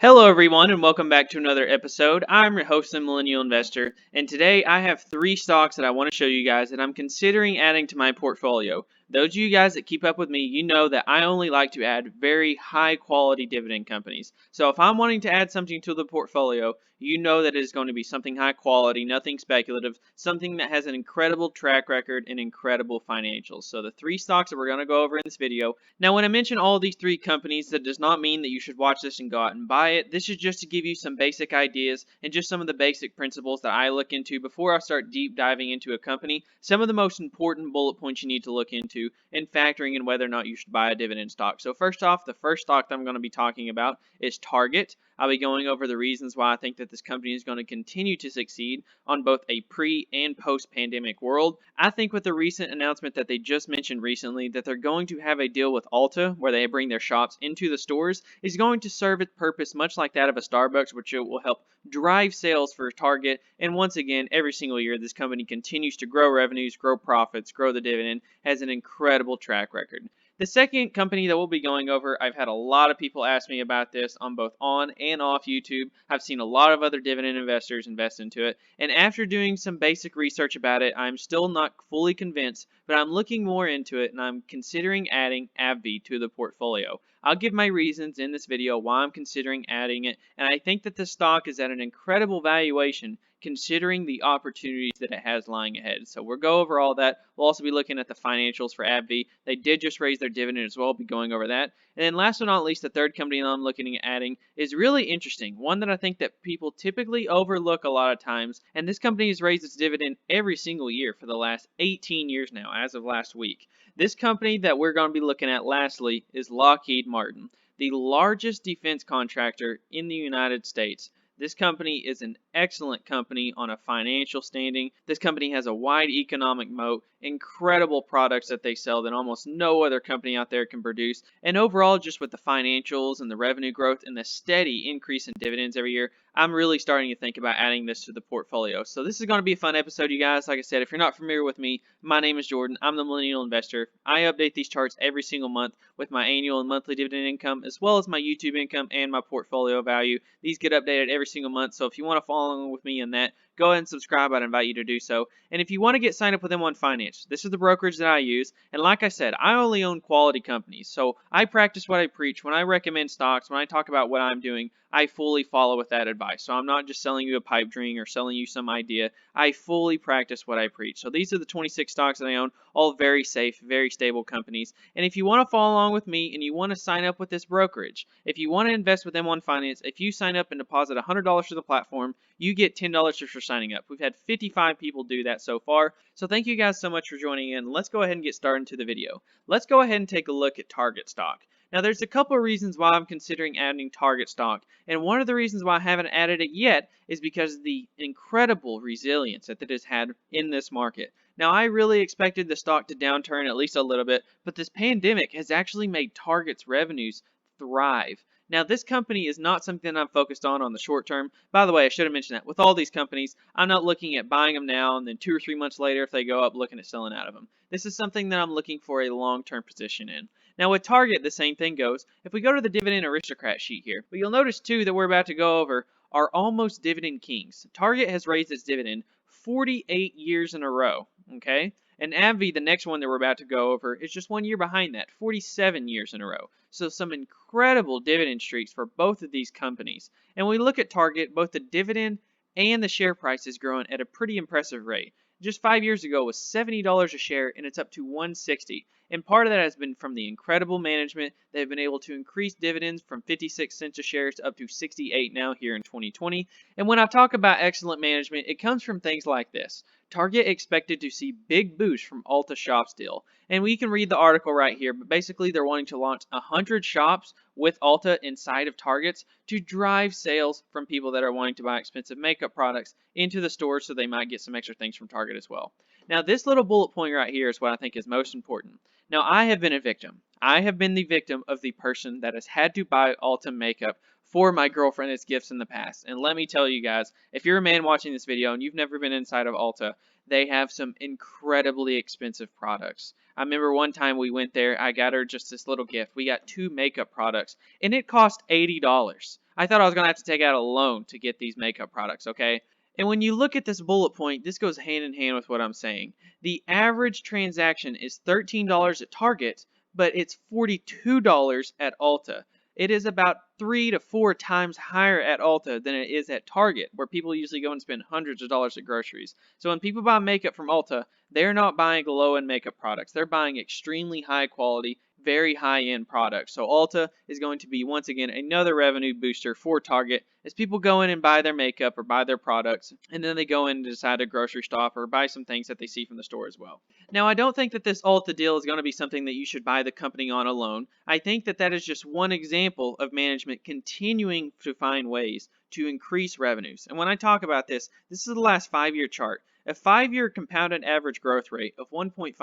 Hello, everyone, and welcome back to another episode. I'm your host, the Millennial Investor, and today I have three stocks that I want to show you guys that I'm considering adding to my portfolio. Those of you guys that keep up with me, you know that I only like to add very high quality dividend companies. So if I'm wanting to add something to the portfolio, you know that it is going to be something high quality, nothing speculative, something that has an incredible track record and incredible financials. So the three stocks that we're going to go over in this video. Now, when I mention all these three companies, that does not mean that you should watch this and go out and buy it. This is just to give you some basic ideas and just some of the basic principles that I look into before I start deep diving into a company. Some of the most important bullet points you need to look into and factoring in whether or not you should buy a dividend stock. So first off, the first stock that I'm going to be talking about is Target. I'll be going over the reasons why I think that this company is going to continue to succeed on both a pre and post pandemic world. I think with the recent announcement that they just mentioned recently that they're going to have a deal with Ulta where they bring their shops into the stores is going to serve its purpose much like that of a Starbucks, which it will help drive sales for Target. And once again, every single year, this company continues to grow revenues, grow profits, grow the dividend, has an incredible track record. The second company that we'll be going over, I've had a lot of people ask me about this on both on and off YouTube. I've seen a lot of other dividend investors invest into it. And after doing some basic research about it, I'm still not fully convinced, but I'm looking more into it and I'm considering adding Avvy to the portfolio. I'll give my reasons in this video why I'm considering adding it, and I think that the stock is at an incredible valuation considering the opportunities that it has lying ahead. So we'll go over all that. We'll also be looking at the financials for Avvy. They did just raise their dividend as well. We'll be going over that. And then last but not least, the third company that I'm looking at adding is really interesting. One that I think that people typically overlook a lot of times. And this company has raised its dividend every single year for the last 18 years now, as of last week. This company that we're going to be looking at lastly is Lockheed Martin, the largest defense contractor in the United States. This company is an excellent company on a financial standing. This company has a wide economic moat, incredible products that they sell that almost no other company out there can produce. And overall, just with the financials and the revenue growth and the steady increase in dividends every year, I'm really starting to think about adding this to the portfolio. So this is going to be a fun episode, you guys. Like I said, if you're not familiar with me, my name is Jordan. I'm the Millennial Investor. I update these charts every single month with my annual and monthly dividend income, as well as my YouTube income and my portfolio value. These get updated every single month. So if you want to follow along with me in that, go ahead and subscribe. I'd invite you to do so. And if you want to get signed up with M1 Finance, this is the brokerage that I use. And like I said, I only own quality companies. So I practice what I preach. When I recommend stocks, when I talk about what I'm doing, I fully follow with that advice. So I'm not just selling you a pipe dream or selling you some idea. I fully practice what I preach. So these are the 26 stocks that I own, all very safe, very stable companies. And if you want to follow along with me and you want to sign up with this brokerage, if you want to invest with M1 Finance, if you sign up and deposit $100 to the platform, you get $10 just for signing up. We've had 55 people do that so far. So thank you guys so much for joining in. Let's go ahead and get started into the video. Let's go ahead and take a look at Target stock. Now, there's a couple of reasons why I'm considering adding Target stock, and one of the reasons why I haven't added it yet is because of the incredible resilience that it has had in this market. Now, I really expected the stock to downturn at least a little bit, but this pandemic has actually made Target's revenues thrive. Now, this company is not something I'm focused on the short term. By the way, I should have mentioned that. With all these companies, I'm not looking at buying them now and then 2 or 3 months later, if they go up, looking at selling out of them. This is something that I'm looking for a long-term position in. Now with Target, the same thing goes. If we go to the Dividend Aristocrat sheet here, but you'll notice too that we're about to go over are almost dividend kings. Target has raised its dividend 48 years in a row, okay? And Avvy, the next one that we're about to go over, is just 1 year behind that, 47 years in a row. So some incredible dividend streaks for both of these companies. And when we look at Target, both the dividend and the share price is growing at a pretty impressive rate. Just 5 years ago it was $70 a share and it's up to $160. And part of that has been from the incredible management. They've been able to increase dividends from 56 cents a share to up to 68 now here in 2020. And when I talk about excellent management, it comes from things like this. Target expected to see big boosts from Ulta shops deal. And we can read the article right here, but basically they're wanting to launch 100 shops with Ulta inside of Targets to drive sales from people that are wanting to buy expensive makeup products into the stores so they might get some extra things from Target as well. Now this little bullet point right here is what I think is most important. Now I have been a victim. I have been the victim of the person that has had to buy Ulta makeup for my girlfriend as gifts in the past. And let me tell you guys, if you're a man watching this video and you've never been inside of Ulta, they have some incredibly expensive products. I remember one time we went there, I got her just this little gift. We got 2 makeup products and it cost $80. I thought I was going to have to take out a loan to get these makeup products, okay? And when you look at this bullet point, this goes hand in hand with what I'm saying. The average transaction is $13 at Target, but it's $42 at Ulta. It is about 3 to 4 times higher at Ulta than it is at Target, where people usually go and spend hundreds of dollars at groceries. So when people buy makeup from Ulta, they're not buying low-end makeup products. They're buying extremely high quality, very high-end products. So Ulta is going to be, once again, another revenue booster for Target as people go in and buy their makeup or buy their products, and then they go in and decide to grocery shop or buy some things that they see from the store as well. Now, I don't think that this Ulta deal is going to be something that you should buy the company on alone. I think that that is just one example of management continuing to find ways to increase revenues. And when I talk about this, this is the last 5-year chart. A 5-year compounded average growth rate of 1.5%.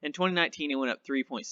In 2019, it went up 3.7.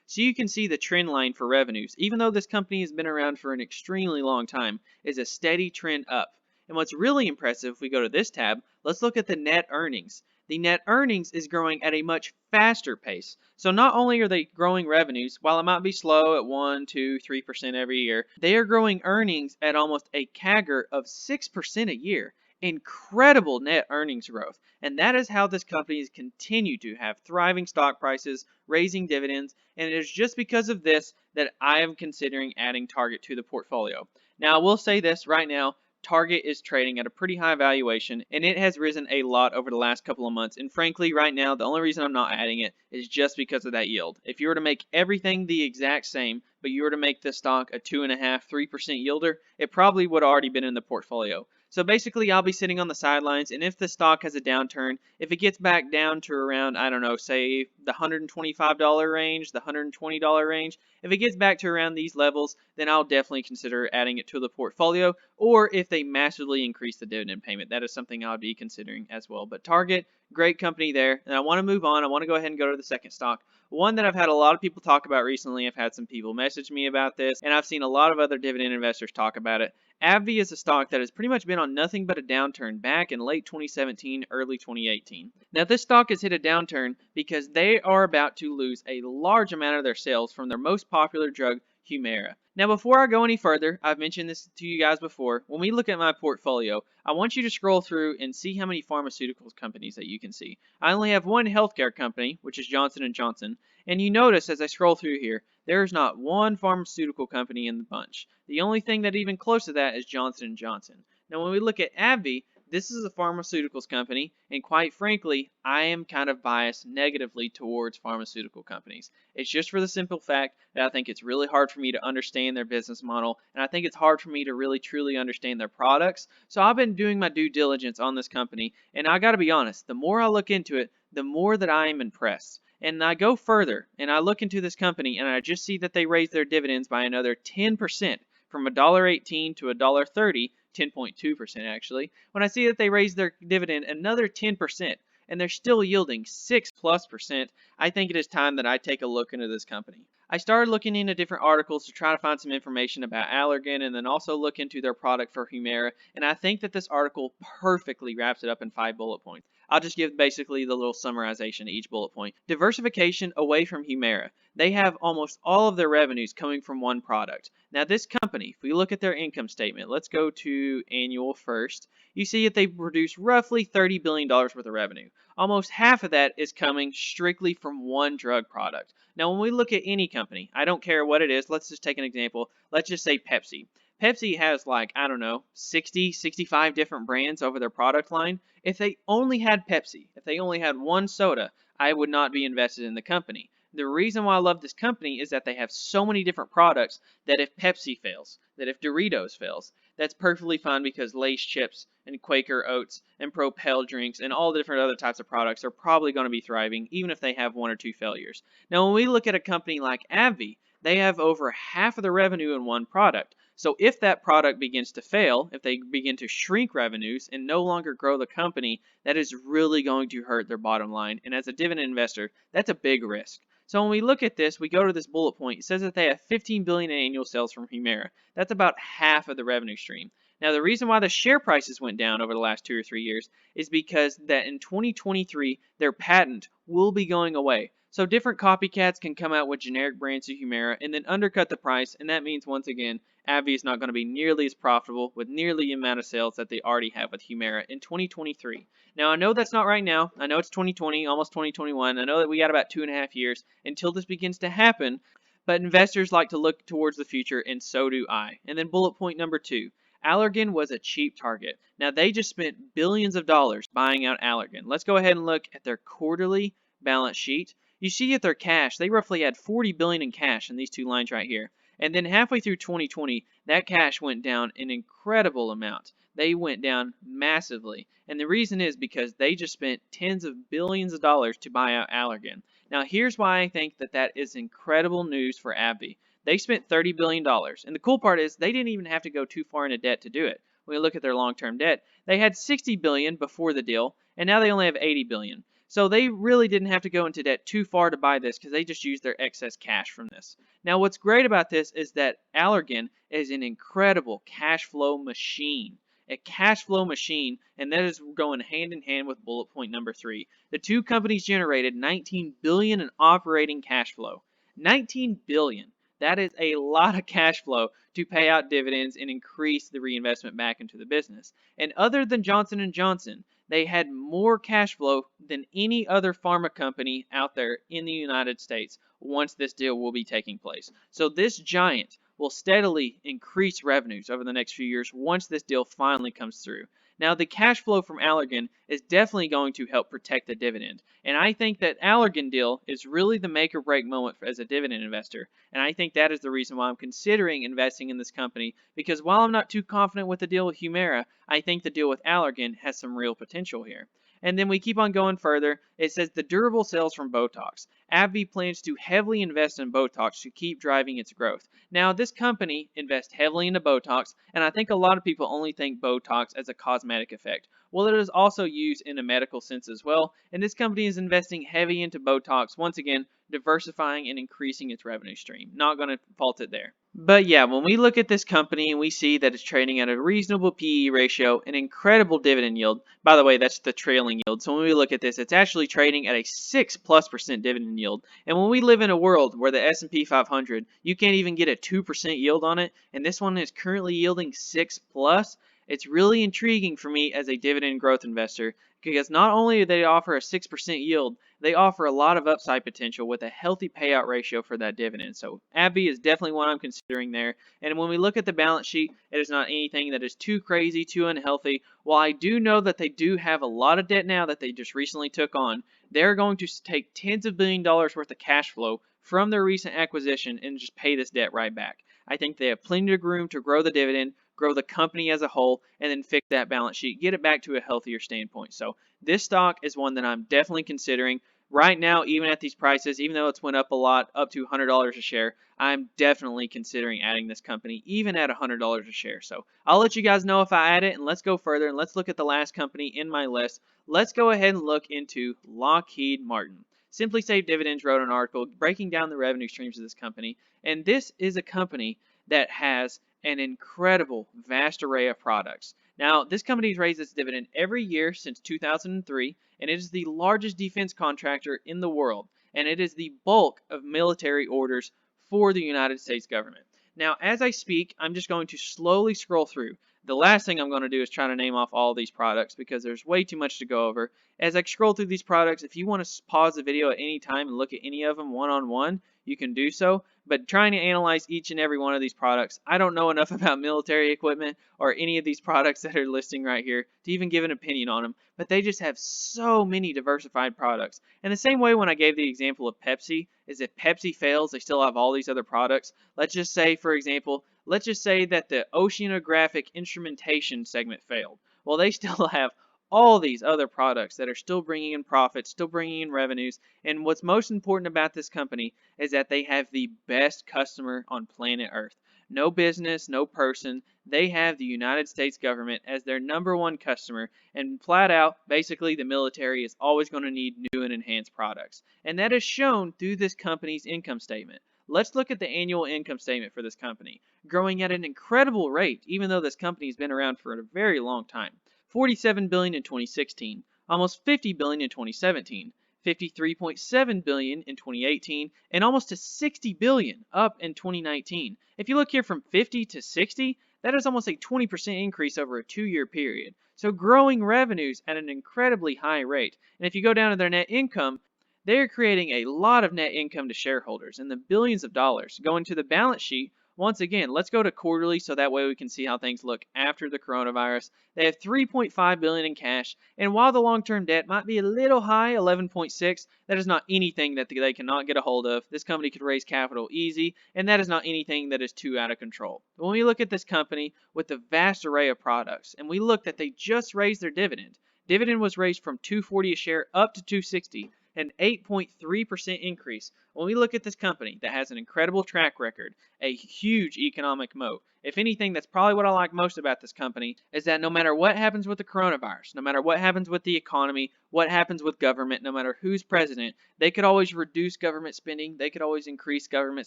So you can see the trend line for revenues, even though this company has been around for an extremely long time, is a steady trend up. And what's really impressive, if we go to this tab, let's look at the net earnings. The net earnings is growing at a much faster pace. So not only are they growing revenues, while it might be slow at 1, 2, 3% every year, they are growing earnings at almost a CAGR of 6% a year. Incredible net earnings growth. And that is how this company has continued to have thriving stock prices, raising dividends, and it is just because of this that I am considering adding Target to the portfolio. Now, I will say this right now, Target is trading at a pretty high valuation, and it has risen a lot over the last couple of months. And frankly, right now, the only reason I'm not adding it is just because of that yield. If you were to make everything the exact same, but you were to make this stock a 2.5%, 3% yielder, it probably would have already been in the portfolio. So basically, I'll be sitting on the sidelines, and if the stock has a downturn, if it gets back down to around, I don't know, say the $125 range, the $120 range, if it gets back to around these levels, then I'll definitely consider adding it to the portfolio, or if they massively increase the dividend payment, that is something I'll be considering as well. But Target, great company there, and I want to move on. I want to go ahead and go to the second stock. One that I've had a lot of people talk about recently. I've had some people message me about this, and I've seen a lot of other dividend investors talk about it. Avvy is a stock that has pretty much been on nothing but a downturn back in late 2017, early 2018. Now, this stock has hit a downturn because they are about to lose a large amount of their sales from their most popular drug, Humira. Now, before I go any further, I've mentioned this to you guys before. When we look at my portfolio, I want you to scroll through and see how many pharmaceuticals companies that you can see. I only have one healthcare company, which is Johnson & Johnson, and you notice as I scroll through here, there's not one pharmaceutical company in the bunch. The only thing that even close to that is Johnson & Johnson. Now, when we look at Avvy, this is a pharmaceuticals company, and quite frankly, I am kind of biased negatively towards pharmaceutical companies. It's just for the simple fact that I think it's really hard for me to understand their business model, and I think it's hard for me to really truly understand their products. So I've been doing my due diligence on this company, and I gotta be honest, the more I look into it, the more that I am impressed. And I go further, and I look into this company, and I just see that they raised their dividends by another 10%, from $1.18 to $1.30, 10.2% actually. When I see that they raised their dividend another 10%, and they're still yielding 6+%, I think it is time that I take a look into this company. I started looking into different articles to try to find some information about Allergan and then also look into their product for Humira, and I think that this article perfectly wraps it up in 5 bullet points. I'll just give basically the little summarization of each bullet point. Diversification away from Humira. They have almost all of their revenues coming from one product. Now this company, if we look at their income statement, let's go to annual first. You see that they produce roughly $30 billion worth of revenue. Almost half of that is coming strictly from one drug product. Now when we look at any company, I don't care what it is, let's just take an example. Let's just say Pepsi. Pepsi has like, I don't know, 60, 65 different brands over their product line. If they only had Pepsi, if they only had one soda, I would not be invested in the company. The reason why I love this company is that they have so many different products that if Pepsi fails, that if Doritos fails, that's perfectly fine because Lay's chips and Quaker oats and Propel drinks and all the different other types of products are probably going to be thriving even if they have 1 or 2 failures. Now when we look at a company like Avvy, they have over half of the revenue in one product. So if that product begins to fail, if they begin to shrink revenues and no longer grow the company, that is really going to hurt their bottom line. And as a dividend investor, that's a big risk. So when we look at this, we go to this bullet point. It says that they have $15 billion in annual sales from Humira. That's about half of the revenue stream. Now, the reason why the share prices went down over the last 2 or 3 years is because that in 2023, their patent will be going away. So different copycats can come out with generic brands of Humira and then undercut the price, and that means once again Avvy is not going to be nearly as profitable with nearly the amount of sales that they already have with Humira in 2023. Now I know that's not right now. I know it's 2020, almost 2021. I know that we got about 2.5 years until this begins to happen, but investors like to look towards the future, and so do I. And then bullet point number 2. Allergan was a cheap target. Now they just spent billions of dollars buying out Allergan. Let's go ahead and look at their quarterly balance sheet. You see at their cash, they roughly had $40 billion in cash in these two lines right here. And then halfway through 2020, that cash went down an incredible amount. They went down massively. And the reason is because they just spent tens of billions of dollars to buy out Allergan. Now, here's why I think that that is incredible news for Avvy. They spent $30 billion. And the cool part is they didn't even have to go too far into debt to do it. When you look at their long-term debt, they had $60 billion before the deal, and now they only have $80 billion. So they really didn't have to go into debt too far to buy this because they just used their excess cash from this. Now what's great about this is that Allergan is an incredible cash flow machine. A cash flow machine, and that is going hand in hand with bullet point number 3. The two companies generated $19 billion in operating cash flow. $19 billion. That is a lot of cash flow to pay out dividends and increase the reinvestment back into the business. And other than Johnson & Johnson, they had more cash flow than any other pharma company out there in the United States once this deal will be taking place. So this giant will steadily increase revenues over the next few years once this deal finally comes through. Now, the cash flow from Allergan is definitely going to help protect the dividend. And I think that Allergan deal is really the make or break moment as a dividend investor. And I think that is the reason why I'm considering investing in this company, because while I'm not too confident with the deal with Humira, I think the deal with Allergan has some real potential here. And then we keep on going further. It says the durable sales from Botox. Avvy plans to heavily invest in Botox to keep driving its growth. Now, this company invests heavily into Botox, and I think a lot of people only think Botox as a cosmetic effect. Well, it is also used in a medical sense as well, and this company is investing heavy into Botox, once again, diversifying and increasing its revenue stream. Not going to fault it there. But yeah, when we look at this company and we see that it's trading at a reasonable PE ratio, an incredible dividend yield. By the way, that's the trailing yield. So when we look at this, it's actually trading at a 6+% dividend yield. And when we live in a world where the S&P 500, you can't even get a 2% yield on it, and this one is currently yielding 6 plus, it's really intriguing for me as a dividend growth investor, because not only do they offer a 6% yield, they offer a lot of upside potential with a healthy payout ratio for that dividend. So Avvy is definitely one I'm considering there. And when we look at the balance sheet, it is not anything that is too crazy, too unhealthy. While I do know that they do have a lot of debt now that they just recently took on, they're going to take tens of billion dollars worth of cash flow from their recent acquisition and just pay this debt right back. I think they have plenty of room to grow the dividend, grow the company as a whole, and then fix that balance sheet, get it back to a healthier standpoint. So this stock is one that I'm definitely considering. Right now, even at these prices, even though it's went up a lot, up to $100 a share, I'm definitely considering adding this company, even at $100 a share. So I'll let you guys know if I add it, and let's go further, and let's look at the last company in my list. Let's go ahead and look into Lockheed Martin. Simply Save Dividends wrote an article breaking down the revenue streams of this company, and this is a company that has an incredible vast array of products. Now, this company has raised its dividend every year since 2003, and it is the largest defense contractor in the world, and it is the bulk of military orders for the United States government. Now, as I speak, I'm just going to slowly scroll through. The last thing I'm going to do is try to name off all these products because there's way too much to go over. As I scroll through these products, if you want to pause the video at any time and look at any of them one-on-one, you can do so. But trying to analyze each and every one of these products, I don't know enough about military equipment or any of these products that are listing right here to even give an opinion on them. But they just have so many diversified products. And the same way when I gave the example of Pepsi, is if Pepsi fails, they still have all these other products. Let's just say, for example, let's just say that the oceanographic instrumentation segment failed. Well, they still have all these other products that are still bringing in profits, still bringing in revenues. And what's most important about this company is that they have the best customer on planet Earth. No business, no person. They have the United States government as their #1 customer, and flat out, basically, the military is always going to need new and enhanced products. And that is shown through this company's income statement. Let's look at the annual income statement for this company, growing at an incredible rate, even though this company has been around for a very long time. $47 billion in 2016, almost $50 billion in 2017, $53.7 billion in 2018, and almost to $60 billion up in 2019. If you look here from 50 to 60, that is almost a 20% increase over a 2-year period. So growing revenues at an incredibly high rate. And if you go down to their net income, they're creating a lot of net income to shareholders in the billions of dollars. Going to the balance sheet, once again, let's go to quarterly so that way we can see how things look after the coronavirus. They have $3.5 billion in cash, and while the long-term debt might be a little high, 11.6, that is not anything that they cannot get a hold of. This company could raise capital easy, and that is not anything that is too out of control. When we look at this company with the vast array of products, and we look that they just raised their dividend. Dividend was raised from $2.40 a share up to $2.60, an 8.3% increase. When we look at this company that has an incredible track record, a huge economic moat, if anything, that's probably what I like most about this company, is that no matter what happens with the coronavirus, no matter what happens with the economy, what happens with government, no matter who's president, they could always reduce government spending, they could always increase government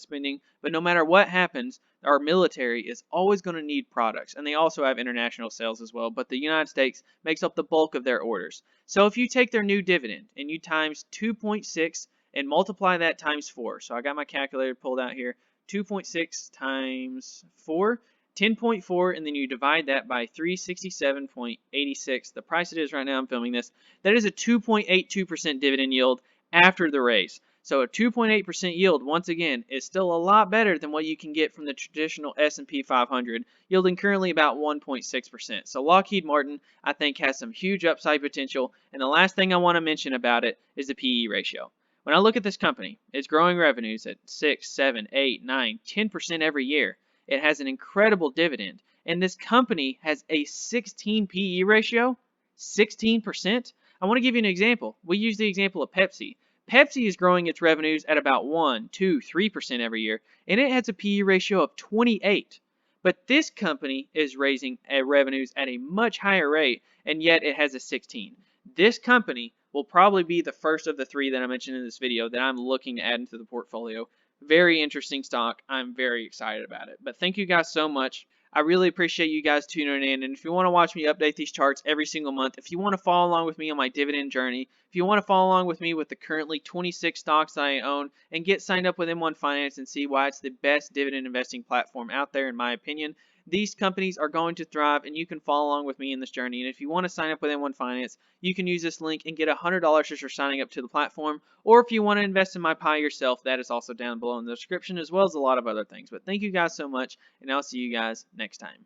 spending, but no matter what happens, our military is always going to need products, and they also have international sales as well, but the United States makes up the bulk of their orders. So if you take their new dividend and you times 2.6 and multiply that times 4, so I got my calculator pulled out here, 2.6 times 4, 10.4, and then you divide that by 367.86, the price it is right now I'm filming this, that is a 2.82% dividend yield after the raise. So a 2.8% yield, once again, is still a lot better than what you can get from the traditional S&P 500, yielding currently about 1.6%. So Lockheed Martin, I think, has some huge upside potential, and the last thing I want to mention about it is the PE ratio. When I look at this company, it's growing revenues at 6, 7, 8, 9, 10% every year. It has an incredible dividend, and this company has a 16 PE ratio, 16%. I want to give you an example. We use the example of Pepsi. Pepsi is growing its revenues at about 1, 2, 3% every year, and it has a PE ratio of 28. But this company is raising revenues at a much higher rate, and yet it has a 16. This company will probably be the first of the 3 that I mentioned in this video that I'm looking to add into the portfolio. Very interesting stock. I'm very excited about it. But thank you guys so much. I really appreciate you guys tuning in, and if you want to watch me update these charts every single month, if you want to follow along with me on my dividend journey, if you want to follow along with me with the currently 26 stocks that I own, and get signed up with M1 Finance and see why it's the best dividend investing platform out there in my opinion, these companies are going to thrive, and you can follow along with me in this journey. And if you want to sign up with M1 Finance, you can use this link and get $100 just for signing up to the platform. Or if you want to invest in my pie yourself, that is also down below in the description, as well as a lot of other things. But thank you guys so much, and I'll see you guys next time.